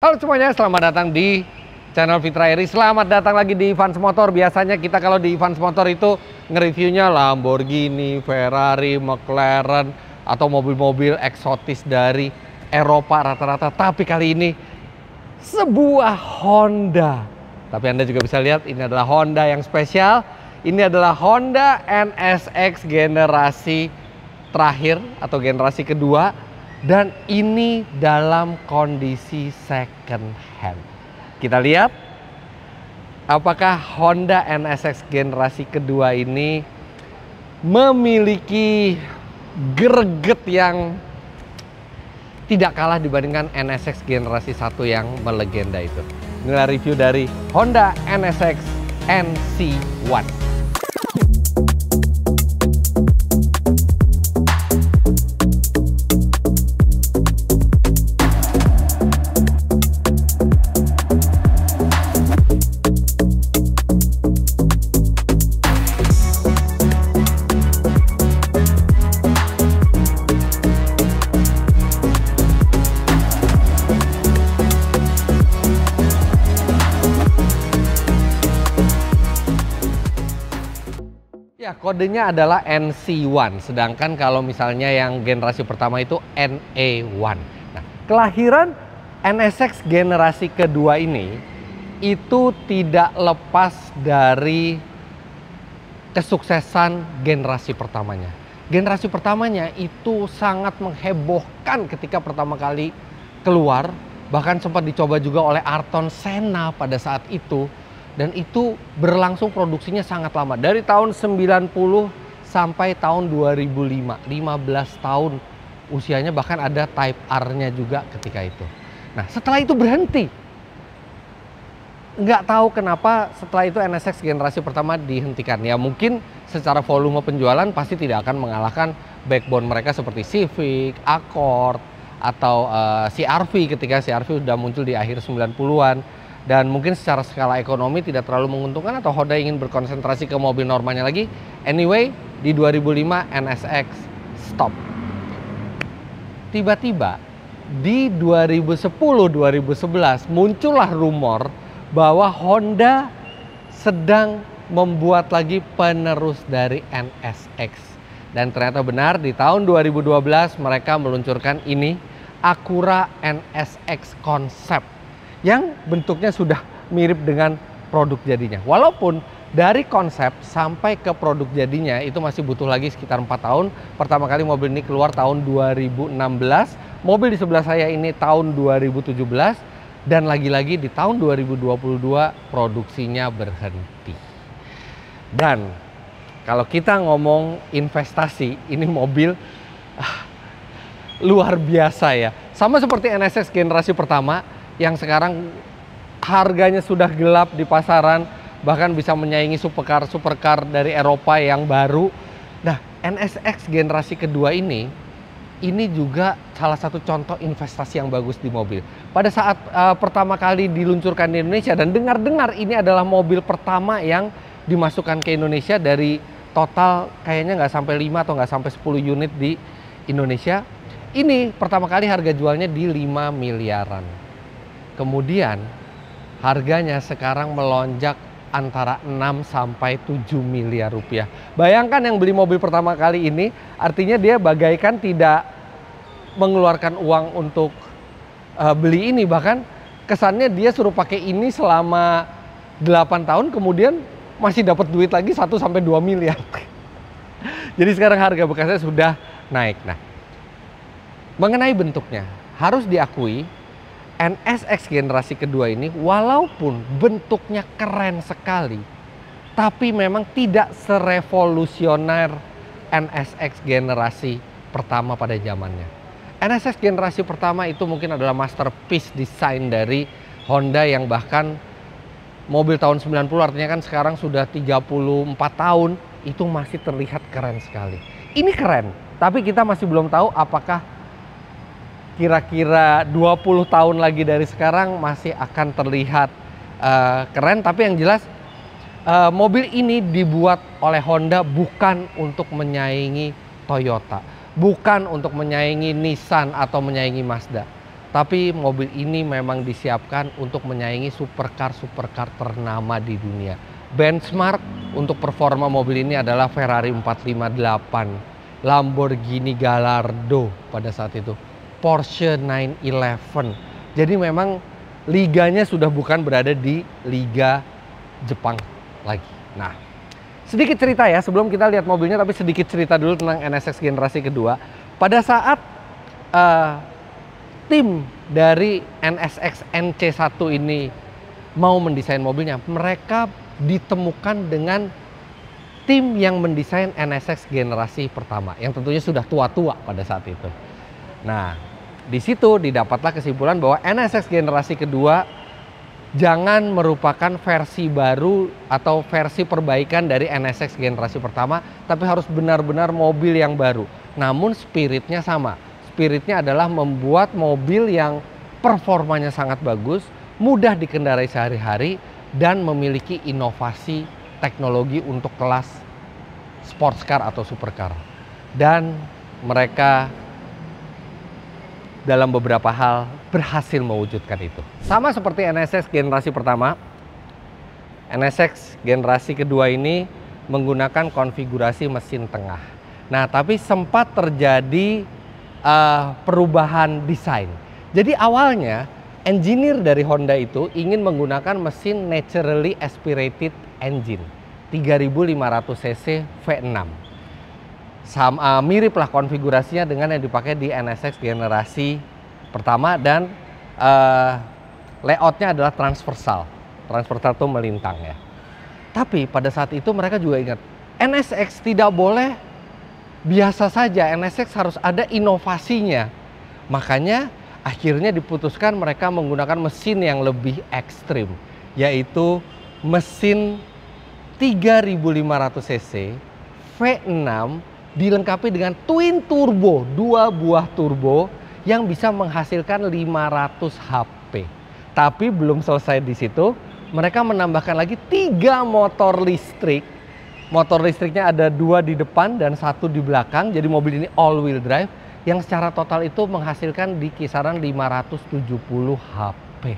Halo semuanya, selamat datang di channel Fitra Eri. Selamat datang lagi di Evans Motor. Biasanya kita kalau di Evans Motor itu nge-reviewnya Lamborghini, Ferrari, McLaren, atau mobil-mobil eksotis dari Eropa rata-rata. Tapi kali ini sebuah Honda. Tapi Anda juga bisa lihat ini adalah Honda yang spesial. Ini adalah Honda NSX generasi terakhir atau generasi kedua. Dan ini dalam kondisi second hand. Kita lihat apakah Honda NSX generasi kedua ini memiliki greget yang tidak kalah dibandingkan NSX generasi 1 yang melegenda itu. Inilah review dari Honda NSX NC1. Ya, kodenya adalah NC1, sedangkan kalau misalnya yang generasi pertama itu NA1. Nah, kelahiran NSX generasi kedua ini itu tidak lepas dari kesuksesan generasi pertamanya. Generasi pertamanya itu sangat menghebohkan ketika pertama kali keluar, bahkan sempat dicoba juga oleh Ayrton Senna pada saat itu. Dan itu berlangsung produksinya sangat lama. Dari tahun 90 sampai tahun 2005. 15 tahun usianya, bahkan ada Type R-nya juga ketika itu. Nah, setelah itu berhenti. Nggak tahu kenapa setelah itu NSX generasi pertama dihentikan. Ya mungkin secara volume penjualan pasti tidak akan mengalahkan backbone mereka seperti Civic, Accord, atau CR-V ketika CR-V sudah muncul di akhir 90-an. Dan mungkin secara skala ekonomi tidak terlalu menguntungkan atau Honda ingin berkonsentrasi ke mobil normalnya lagi. Anyway, di 2005 NSX stop. Tiba-tiba di 2010-2011 muncullah rumor bahwa Honda sedang membuat lagi penerus dari NSX. Dan ternyata benar, di tahun 2012 mereka meluncurkan ini, Acura NSX Concept, yang bentuknya sudah mirip dengan produk jadinya. Walaupun dari konsep sampai ke produk jadinya itu masih butuh lagi sekitar 4 tahun. Pertama kali mobil ini keluar tahun 2016. Mobil di sebelah saya ini tahun 2017. Dan lagi-lagi di tahun 2022 produksinya berhenti. Dan kalau kita ngomong investasi, ini mobil luar biasa ya. Sama seperti NSX generasi pertama, yang sekarang harganya sudah gelap di pasaran, bahkan bisa menyaingi supercar dari Eropa yang baru. Nah, NSX generasi kedua ini juga salah satu contoh investasi yang bagus di mobil. Pada saat pertama kali diluncurkan di Indonesia, dan dengar-dengar ini adalah mobil pertama yang dimasukkan ke Indonesia dari total kayaknya nggak sampai 5 atau nggak sampai 10 unit di Indonesia. Ini pertama kali harga jualnya di 5 miliaran. Kemudian harganya sekarang melonjak antara 6 sampai 7 miliar rupiah. Bayangkan yang beli mobil pertama kali ini, artinya dia bagaikan tidak mengeluarkan uang untuk beli ini. Bahkan kesannya dia suruh pakai ini selama 8 tahun, kemudian masih dapat duit lagi 1 sampai 2 miliar. Jadi sekarang harga bekasnya sudah naik. Nah, mengenai bentuknya, harus diakui NSX generasi kedua ini walaupun bentuknya keren sekali, tapi memang tidak serevolusioner NSX generasi pertama pada zamannya. NSX generasi pertama itu mungkin adalah masterpiece desain dari Honda yang bahkan mobil tahun 90, artinya kan sekarang sudah 34 tahun, itu masih terlihat keren sekali. Ini keren, tapi kita masih belum tahu apakah kira-kira 20 tahun lagi dari sekarang masih akan terlihat keren. Tapi yang jelas mobil ini dibuat oleh Honda bukan untuk menyaingi Toyota, bukan untuk menyaingi Nissan atau menyaingi Mazda. Tapi mobil ini memang disiapkan untuk menyaingi supercar ternama di dunia. Benchmark untuk performa mobil ini adalah Ferrari 458, Lamborghini Gallardo pada saat itu, Porsche 911. Jadi memang liganya sudah bukan berada di Liga Jepang lagi. Nah, sedikit cerita ya sebelum kita lihat mobilnya, tapi sedikit cerita dulu tentang NSX generasi kedua. Pada saat tim dari NSX NC1 ini mau mendesain mobilnya, mereka ditemukan dengan tim yang mendesain NSX generasi pertama, yang tentunya sudah tua-tua pada saat itu. Nah, di situ didapatlah kesimpulan bahwa NSX generasi kedua jangan merupakan versi baru atau versi perbaikan dari NSX generasi pertama, tapi harus benar-benar mobil yang baru. Namun spiritnya sama. Spiritnya adalah membuat mobil yang performanya sangat bagus, mudah dikendarai sehari-hari, dan memiliki inovasi teknologi untuk kelas sports car atau supercar. Dan mereka dalam beberapa hal berhasil mewujudkan itu. Sama seperti NSX generasi pertama, NSX generasi kedua ini menggunakan konfigurasi mesin tengah. Nah, tapi sempat terjadi perubahan desain. Jadi awalnya engineer dari Honda itu ingin menggunakan mesin naturally aspirated engine 3500 cc V6. Miriplah konfigurasinya dengan yang dipakai di NSX generasi pertama, dan layoutnya adalah transversal. Transversal itu melintang ya. Tapi pada saat itu mereka juga ingat, NSX tidak boleh biasa saja, NSX harus ada inovasinya. Makanya akhirnya diputuskan mereka menggunakan mesin yang lebih ekstrim, yaitu mesin 3500 cc V6 dilengkapi dengan twin turbo, 2 buah turbo yang bisa menghasilkan 500 HP. Tapi belum selesai di situ, mereka menambahkan lagi 3 motor listrik. Motor listriknya ada 2 di depan dan 1 di belakang. Jadi mobil ini all wheel drive yang secara total itu menghasilkan di kisaran 570 HP.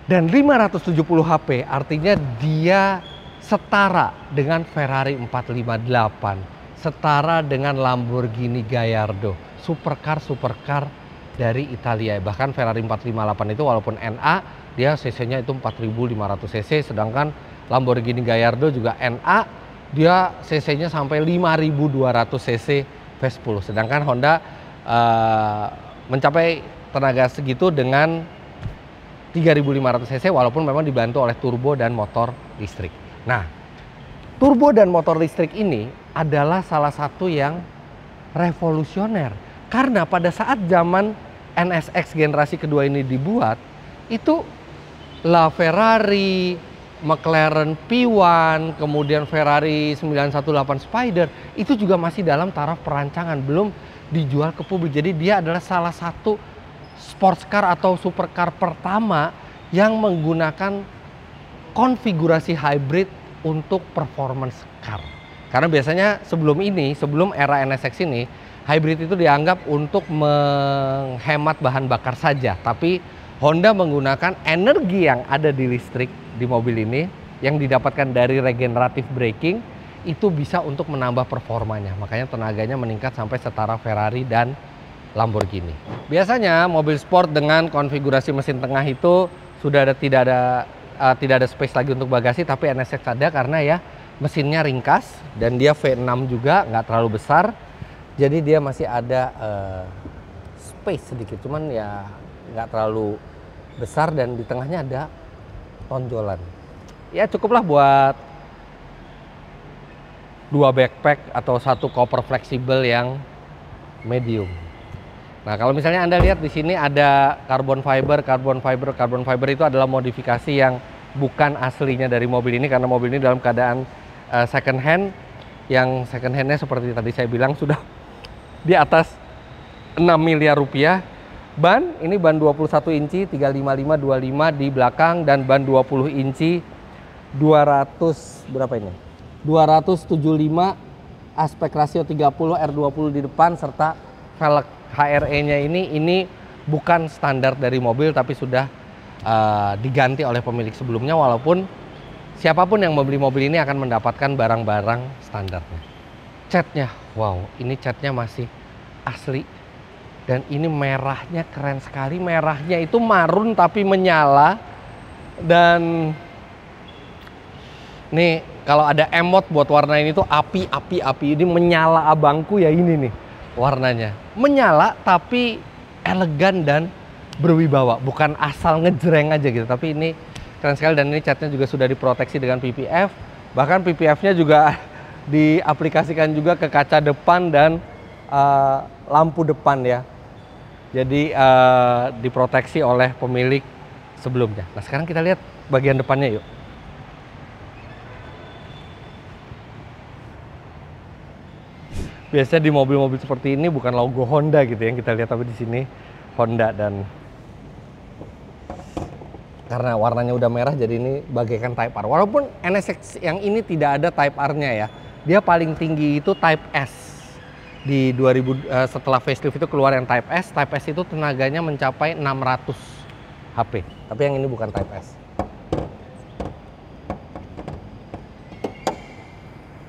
Dan 570 HP artinya dia setara dengan Ferrari 458, setara dengan Lamborghini Gallardo, supercar dari Italia. Bahkan Ferrari 458 itu walaupun NA, dia cc-nya itu 4500 cc, sedangkan Lamborghini Gallardo juga NA, dia cc-nya sampai 5200 cc V10. Sedangkan Honda mencapai tenaga segitu dengan 3500 cc walaupun memang dibantu oleh turbo dan motor listrik. Nah, turbo dan motor listrik ini adalah salah satu yang revolusioner. Karena pada saat zaman NSX generasi kedua ini dibuat, itu Ferrari, McLaren P1, kemudian Ferrari 918 Spider, itu juga masih dalam taraf perancangan, belum dijual ke publik. Jadi dia adalah salah satu sports car atau supercar pertama yang menggunakan konfigurasi hybrid untuk performance car. Karena biasanya sebelum era NSX ini, hybrid itu dianggap untuk menghemat bahan bakar saja. Tapi Honda menggunakan energi yang ada di listrik di mobil ini yang didapatkan dari regenerative braking, itu bisa untuk menambah performanya. Makanya tenaganya meningkat sampai setara Ferrari dan Lamborghini. Biasanya mobil sport dengan konfigurasi mesin tengah itu sudah tidak ada space lagi untuk bagasi, tapi NSX ada karena ya mesinnya ringkas dan dia V6 juga, nggak terlalu besar. Jadi dia masih ada space sedikit, cuman ya nggak terlalu besar, dan di tengahnya ada tonjolan. Ya cukuplah buat 2 backpack atau 1 koper fleksibel yang medium. Nah, kalau misalnya Anda lihat di sini ada carbon fiber. Carbon fiber itu adalah modifikasi yang bukan aslinya dari mobil ini, karena mobil ini dalam keadaan second hand. Yang second handnya seperti tadi saya bilang sudah di atas 6 miliar rupiah. Ban, ini ban 21 inci 355/25 di belakang, dan ban 20 inci 200 berapa ini? 275, aspek rasio 30, R20 di depan, serta velg HRE-nya ini bukan standar dari mobil tapi sudah diganti oleh pemilik sebelumnya, walaupun siapapun yang membeli mobil ini akan mendapatkan barang-barang standarnya. Catnya, wow, ini catnya masih asli. Dan ini merahnya keren sekali. Merahnya itu marun tapi menyala. Dan nih kalau ada emot buat warna ini tuh api. Ini menyala abangku ya, ini nih warnanya. Menyala tapi elegan dan berwibawa, bukan asal ngejreng aja gitu, tapi ini keren sekali. Dan ini catnya juga sudah diproteksi dengan PPF, bahkan PPF-nya juga diaplikasikan juga ke kaca depan dan lampu depan ya, jadi diproteksi oleh pemilik sebelumnya. Nah sekarang kita lihat bagian depannya yuk. Biasanya di mobil-mobil seperti ini bukan logo Honda gitu yang kita lihat, tapi di sini Honda. Dan karena warnanya udah merah jadi ini bagaikan Type R. Walaupun NSX yang ini tidak ada Type R-nya ya. Dia paling tinggi itu Type S. Di 2000 setelah facelift itu keluar yang Type S. Type S itu tenaganya mencapai 600 HP. Tapi yang ini bukan Type S.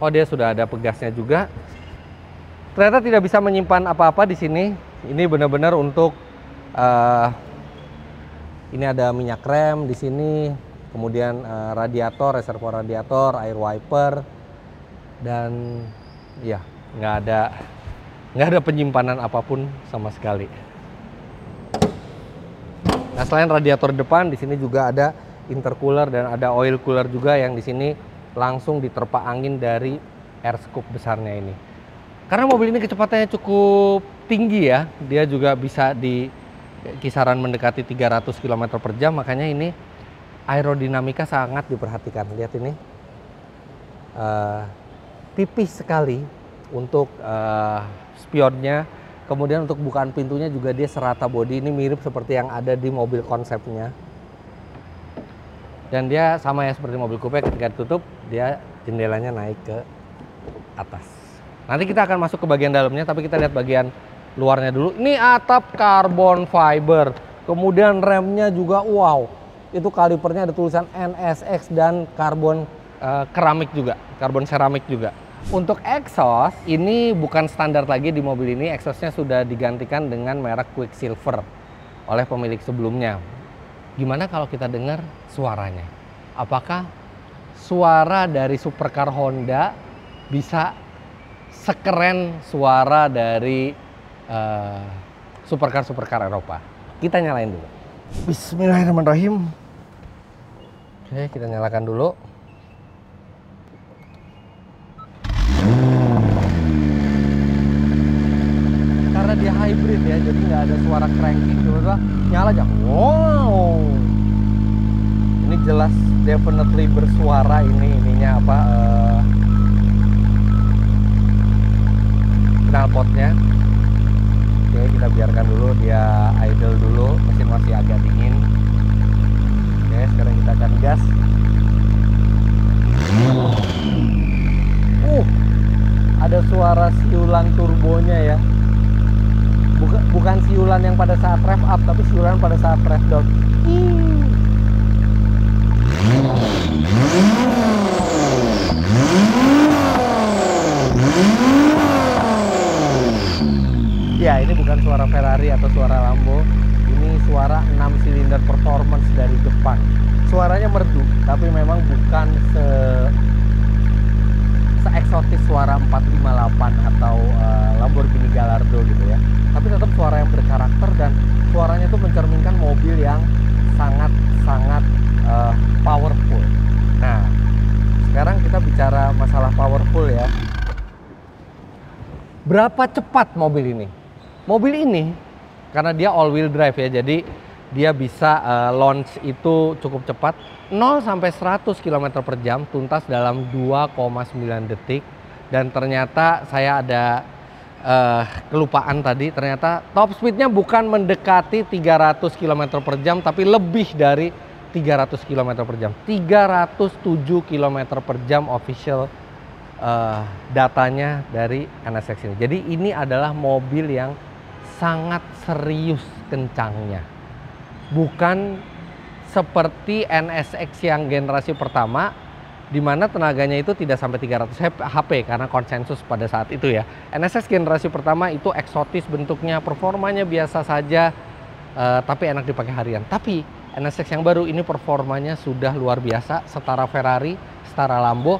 Oh, dia sudah ada pegasnya juga. Ternyata tidak bisa menyimpan apa-apa di sini. Ini benar-benar untuk ini ada minyak rem di sini, kemudian radiator, reservoir radiator, air wiper, dan ya nggak ada penyimpanan apapun sama sekali. Nah selain radiator depan, di sini juga ada intercooler dan ada oil cooler juga yang di sini langsung diterpa angin dari air scoop besarnya ini. Karena mobil ini kecepatannya cukup tinggi ya, dia juga bisa di kisaran mendekati 300 km per jam, makanya ini aerodinamika sangat diperhatikan. Lihat ini tipis sekali untuk spionnya, kemudian untuk bukaan pintunya juga dia serata bodi. Ini mirip seperti yang ada di mobil konsepnya, dan dia sama ya seperti mobil coupe, ketika ditutup dia jendelanya naik ke atas. Nanti kita akan masuk ke bagian dalamnya, tapi kita lihat bagian luarnya dulu. Ini atap karbon fiber, kemudian remnya juga wow, itu kalipernya ada tulisan NSX dan karbon keramik juga, karbon seramik juga. Untuk exhaust ini bukan standar lagi di mobil ini, exhaustnya sudah digantikan dengan merek Quicksilver oleh pemilik sebelumnya. Gimana kalau kita dengar suaranya? Apakah suara dari supercar Honda bisa sekeren suara dari supercar Eropa? Kita nyalain dulu. Bismillahirrahmanirrahim. Oke, kita nyalakan dulu. Karena dia hybrid ya, jadi nggak ada suara cranking. Coba nyala aja. Wow, ini jelas definitely bersuara. Ininya apa? Knalpotnya. Oke, kita biarkan dulu dia idle dulu, mesin masih agak dingin. Oke, sekarang kita akan gas. Ada suara siulan turbonya ya. Bukan siulan yang pada saat rev up, tapi siulan pada saat rev down. Ya, ini bukan suara Ferrari atau suara Lambo. Ini suara 6 silinder performance dari Jepang. Suaranya merdu, tapi memang bukan se-eksotis suara 458 atau Lamborghini Gallardo gitu ya. Tapi tetap suara yang berkarakter dan suaranya itu mencerminkan mobil yang sangat powerful. Nah, sekarang kita bicara masalah powerful ya. Berapa cepat mobil ini? Mobil ini karena dia all wheel drive ya, jadi dia bisa launch itu cukup cepat. 0 sampai 100 km per jam tuntas dalam 2,9 detik. Dan ternyata saya ada kelupaan tadi, ternyata top speednya bukan mendekati 300 km per jam, tapi lebih dari 300 km per jam. 307 km per jam official datanya dari NSX ini. Jadi ini adalah mobil yang sangat serius kencangnya. Bukan seperti NSX yang generasi pertama, di mana tenaganya itu tidak sampai 300 HP karena konsensus pada saat itu ya. NSX generasi pertama itu eksotis bentuknya, performanya biasa saja, tapi enak dipakai harian. Tapi NSX yang baru ini performanya sudah luar biasa, setara Ferrari, setara Lambo.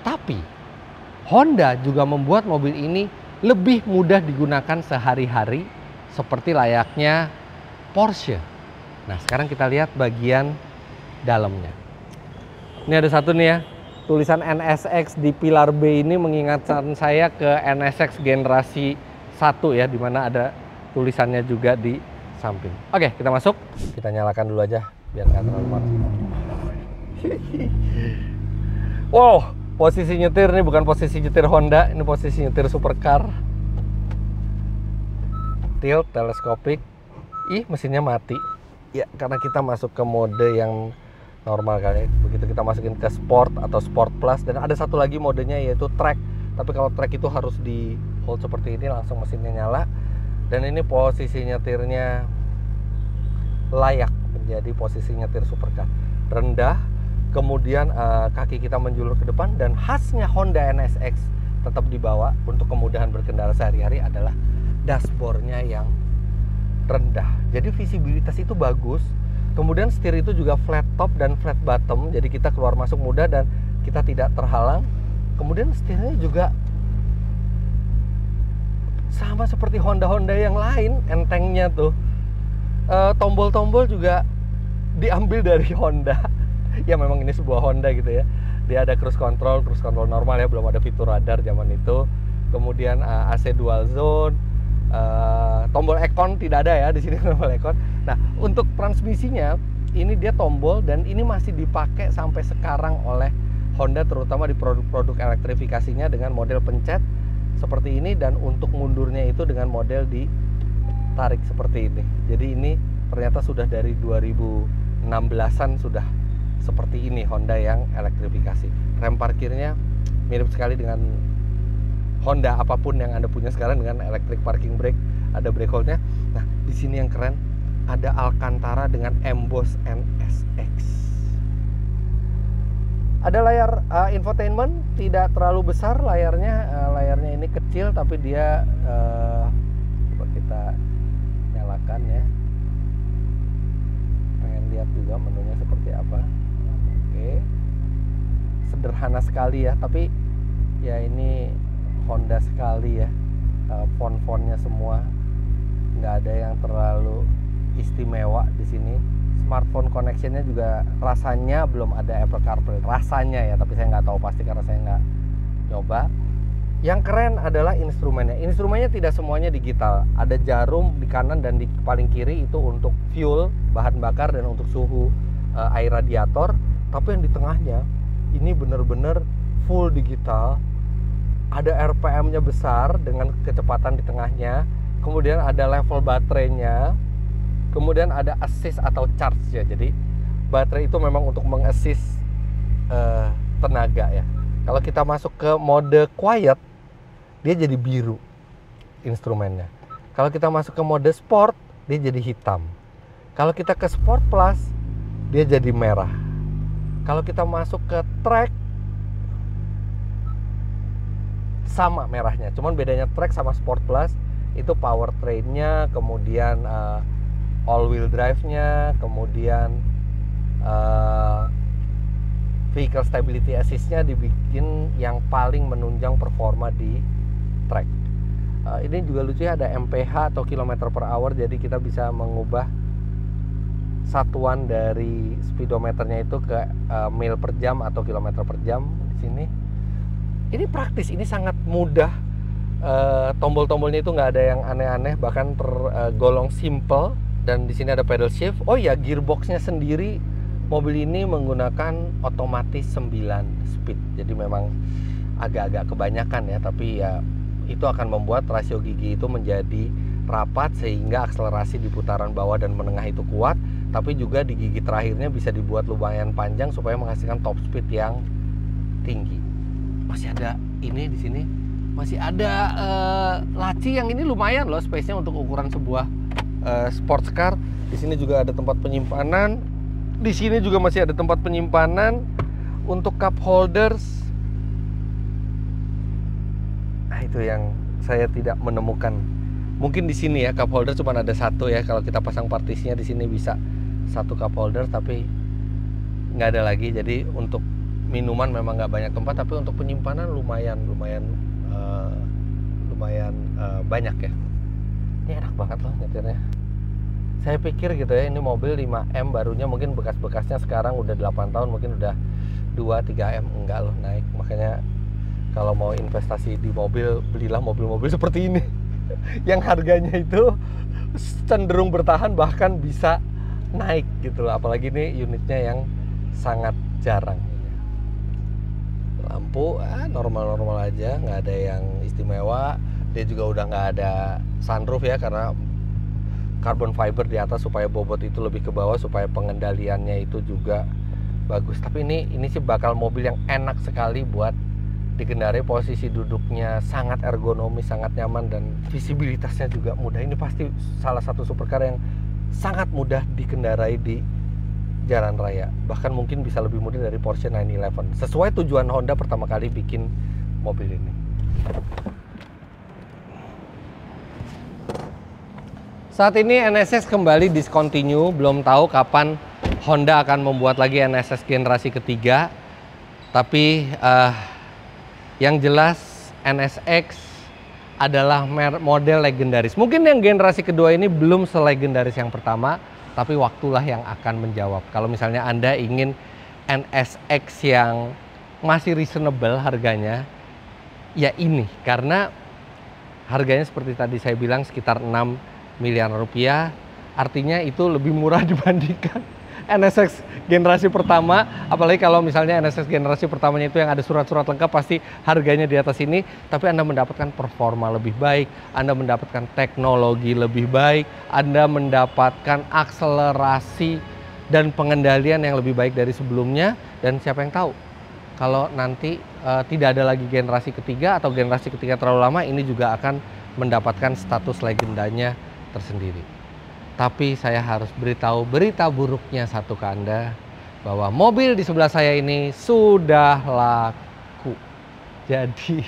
Tapi Honda juga membuat mobil ini lebih mudah digunakan sehari-hari seperti layaknya Porsche. Nah, sekarang kita lihat bagian dalamnya. Ini ada satu nih ya, tulisan NSX di pilar B ini mengingatkan saya ke NSX generasi 1 ya, dimana ada tulisannya juga di samping. Oke, kita masuk. Kita nyalakan dulu aja biar nggak terlalu panas. Wow, posisi nyetir nih bukan posisi nyetir Honda, ini posisi nyetir supercar. Tilt, teleskopik. Ih, mesinnya mati. Ya, karena kita masuk ke mode yang normal kali ya. Begitu kita masukin ke Sport atau Sport Plus, dan ada satu lagi modenya yaitu Track. Tapi kalau Track itu harus di hold seperti ini, langsung mesinnya nyala. Dan ini posisi nyetirnya layak menjadi posisi nyetir supercar. Rendah, kemudian kaki kita menjulur ke depan, dan khasnya Honda NSX tetap dibawa untuk kemudahan berkendara sehari-hari adalah dashboardnya yang rendah. Jadi visibilitas itu bagus. Kemudian setir itu juga flat top dan flat bottom, jadi kita keluar masuk mudah dan kita tidak terhalang. Kemudian setirnya juga sama seperti Honda-Honda yang lain, entengnya tuh. Tombol-tombol juga diambil dari Honda. Ya memang ini sebuah Honda gitu ya. Dia ada cruise control normal ya, belum ada fitur radar zaman itu. Kemudian AC dual zone. Tombol Econ tidak ada ya di sini, tombol Econ. Nah, untuk transmisinya ini dia tombol, dan ini masih dipakai sampai sekarang oleh Honda, terutama di produk-produk elektrifikasinya dengan model pencet seperti ini, dan untuk mundurnya itu dengan model ditarik seperti ini. Jadi ini ternyata sudah dari 2016-an sudah seperti ini Honda yang elektrifikasi. Rem parkirnya mirip sekali dengan Honda apapun yang Anda punya sekarang dengan electric parking brake, ada brake hold-nya. Nah, di sini yang keren ada Alcantara dengan emboss NSX. Ada layar infotainment, tidak terlalu besar layarnya, layarnya ini kecil tapi dia coba kita nyalakan ya. Pengen lihat juga menunya seperti apa. Oke. Sederhana sekali ya, tapi ya ini Honda sekali ya, font-fontnya semua nggak ada yang terlalu istimewa di sini. Smartphone connectionnya juga rasanya belum ada Apple CarPlay, rasanya ya, tapi saya nggak tahu pasti karena saya nggak coba. Yang keren adalah instrumennya. Instrumennya tidak semuanya digital, ada jarum di kanan dan di paling kiri itu untuk fuel, bahan bakar, dan untuk suhu air radiator. Tapi yang di tengahnya ini bener-bener full digital. Ada RPM-nya besar dengan kecepatan di tengahnya. Kemudian ada level baterainya. Kemudian ada assist atau charge ya. Jadi baterai itu memang untuk mengassist tenaga ya. Kalau kita masuk ke mode quiet, dia jadi biru instrumennya. Kalau kita masuk ke mode sport, dia jadi hitam. Kalau kita ke Sport Plus, dia jadi merah. Kalau kita masuk ke track, sama merahnya, cuman bedanya track sama Sport Plus itu powertrainnya, kemudian all wheel drive-nya, kemudian vehicle stability assist-nya dibikin yang paling menunjang performa di track. Ini juga lucu ya, ada MPH atau kilometer per hour, jadi kita bisa mengubah satuan dari speedometernya itu ke mil per jam atau kilometer per jam di sini. Ini praktis, ini sangat mudah. Tombol-tombolnya itu nggak ada yang aneh-aneh, bahkan tergolong simple. Dan di sini ada pedal shift. Oh ya, gearboxnya sendiri mobil ini menggunakan otomatis 9 speed. Jadi memang agak-agak kebanyakan ya, tapi ya itu akan membuat rasio gigi itu menjadi rapat sehingga akselerasi di putaran bawah dan menengah itu kuat. Tapi juga di gigi terakhirnya bisa dibuat lumayan panjang supaya menghasilkan top speed yang tinggi. Masih ada ini di sini Masih ada laci yang ini lumayan loh space-nya untuk ukuran sebuah sports car. Di sini juga ada tempat penyimpanan. Di sini juga masih ada tempat penyimpanan untuk cup holders. Nah, itu yang saya tidak menemukan. Mungkin di sini ya cup holder cuma ada satu ya. Kalau kita pasang partisinya di sini bisa satu cup holder, tapi nggak ada lagi. Jadi untuk minuman memang nggak banyak tempat, tapi untuk penyimpanan lumayan banyak ya. Ini enak banget loh nyetirnya. Saya pikir gitu ya, ini mobil 5M barunya, mungkin bekas-bekasnya sekarang udah 8 tahun, mungkin udah 2-3M. Enggak loh, naik. Makanya kalau mau investasi di mobil, belilah mobil-mobil seperti ini yang harganya itu cenderung bertahan, bahkan bisa naik gitu loh. Apalagi ini unitnya yang sangat jarang. Lampu normal-normal aja, nggak ada yang istimewa. Dia juga udah nggak ada sunroof ya, karena carbon fiber di atas supaya bobot itu lebih ke bawah, supaya pengendaliannya itu juga bagus. Tapi ini sih bakal mobil yang enak sekali buat dikendarai. Posisi duduknya sangat ergonomis, sangat nyaman, dan visibilitasnya juga mudah. Ini pasti salah satu supercar yang sangat mudah dikendarai di jalan raya. Bahkan mungkin bisa lebih mudah dari Porsche 911. Sesuai tujuan Honda pertama kali bikin mobil ini. Saat ini NSX kembali discontinue, belum tahu kapan Honda akan membuat lagi NSX generasi ketiga. Tapi yang jelas NSX adalah model legendaris. Mungkin yang generasi kedua ini belum selegendaris yang pertama, tapi waktulah yang akan menjawab. Kalau misalnya Anda ingin NSX yang masih reasonable harganya, ya ini. Karena harganya seperti tadi saya bilang sekitar 6 miliar rupiah, artinya itu lebih murah dibandingkan NSX generasi pertama. Apalagi kalau misalnya NSX generasi pertamanya itu yang ada surat-surat lengkap, pasti harganya di atas ini. Tapi Anda mendapatkan performa lebih baik, Anda mendapatkan teknologi lebih baik, Anda mendapatkan akselerasi dan pengendalian yang lebih baik dari sebelumnya. Dan siapa yang tahu, kalau nanti tidak ada lagi generasi ketiga atau generasi ketiga terlalu lama, ini juga akan mendapatkan status legendanya tersendiri. Tapi saya harus beritahu berita buruknya satu ke Anda, bahwa mobil di sebelah saya ini sudah laku. Jadi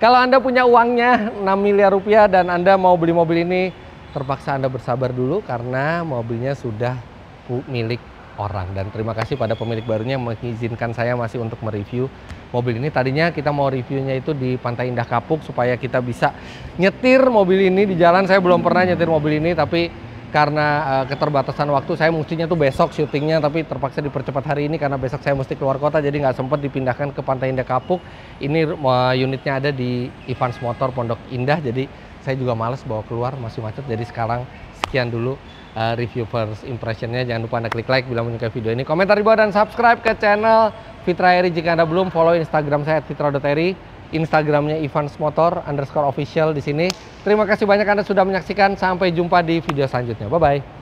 kalau Anda punya uangnya 6 miliar rupiah dan Anda mau beli mobil ini, terpaksa Anda bersabar dulu karena mobilnya sudah milik orang. Dan terima kasih pada pemilik barunya yang mengizinkan saya masih untuk mereview mobil ini. Tadinya kita mau reviewnya itu di Pantai Indah Kapuk supaya kita bisa nyetir mobil ini di jalan. Saya belum pernah nyetir mobil ini, tapi karena keterbatasan waktu, saya mestinya tuh besok syutingnya, tapi terpaksa dipercepat hari ini karena besok saya mesti keluar kota, jadi nggak sempat dipindahkan ke Pantai Indah Kapuk. Ini unitnya ada di Evans Motor Pondok Indah, jadi saya juga males bawa keluar, masih macet. Jadi sekarang sekian dulu review first impressionnya. Jangan lupa Anda klik like bila menyukai video ini, komentar di bawah, dan subscribe ke channel Fitra Eri jika Anda belum. Follow Instagram saya @fitra.eri, Instagramnya Evans Motor _official di sini. Terima kasih banyak Anda sudah menyaksikan. Sampai jumpa di video selanjutnya. Bye bye.